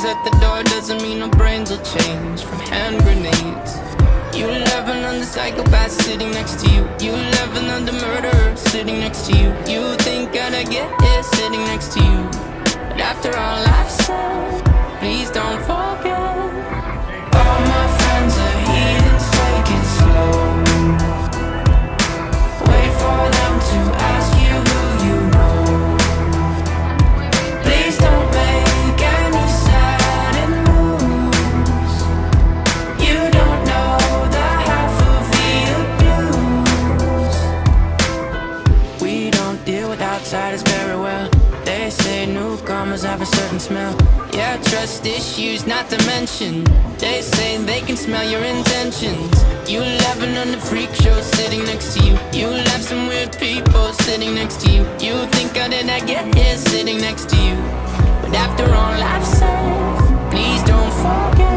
at the door doesn't mean our brains will change from hand grenades. You laughing on the psychopath sitting next to you. You laughing on the murderer sitting next to you. You think I'd get here sitting next to you. But after all I've said, please don't forget. All my friends are heathens, take it slow. Wait for them to ask you who you know. Please don't make any sudden moves. You don't know the half of the abuse. We don't deal with outsiders very well. They say newcomers have a certain smell. Yeah, trust issues not to mention. They say they can smell your intentions. You laughing on the freak show sitting next to you. You laugh some weird people sitting next to you. You think I did not get here sitting next to you. But after all I've said, please don't forget.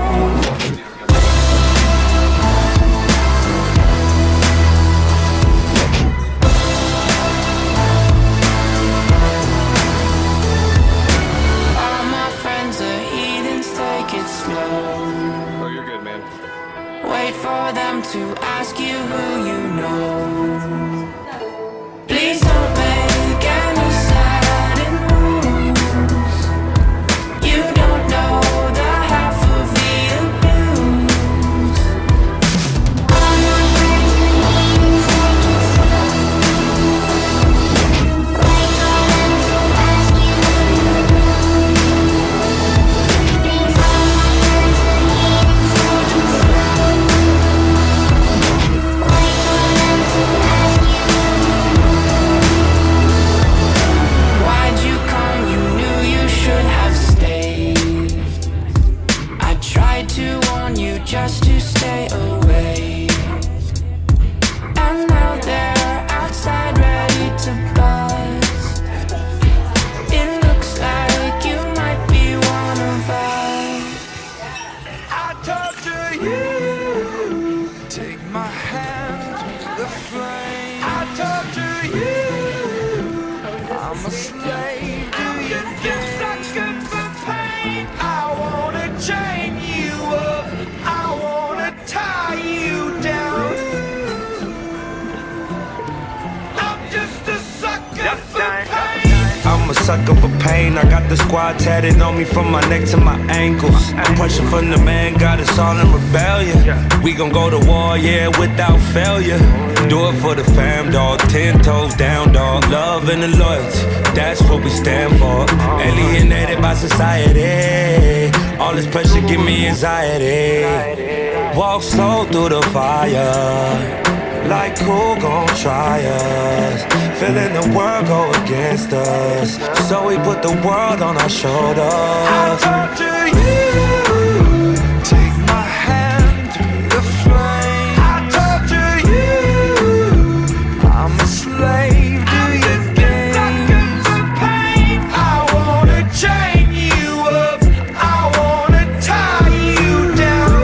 Oh, you're good, man. Wait for them to ask you who you know. Please don't make any sudden moves. You don't know the half of the abuse. All my friends are heathens, take it slow. Wait for them to ask you who you know. Please don't. Why'd you come? You knew you should have stayed. I tried to warn you just to stay away. And now they're outside ready to buzz. It looks like you might be one of us. I torture you. Take my hand through the flame. I torture you. I'm a slave to your game. For pain. I wanna chain you up. I wanna tie you down. I'm just a sucker for pain. I'm a sucker for pain. I got the squad tatted on me from my neck to my ankles. The pressure from the man got us all in rebellion. We gon' go to war, yeah, without failure. Do it for the fam, dog. 10 toes down, dog. Love and the loyalty, that's what we stand for. Alienated by society. All this pressure give me anxiety. Walk slow through the fire. Like who gon' try us? Feeling the world go against us. So we put the world on our shoulders. I torture you. Take my hand through the flame. I torture you. I'm a slave to your games. I wanna chain you up. I wanna tie you down.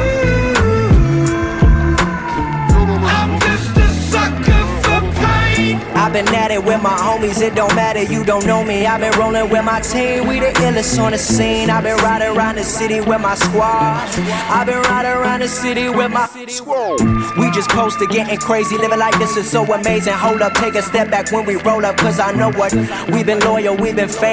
I'm just a sucker for pain. I've been at it with my homies, it don't matter, you don't know me. I've been rolling with my team, we the illest on the scene. I've been riding around the city with my squad. I've been riding around the city with my squad. We just posted getting crazy, living like this is so amazing. Hold up, take a step back when we roll up, cause I know what. We've been loyal, we've been fans.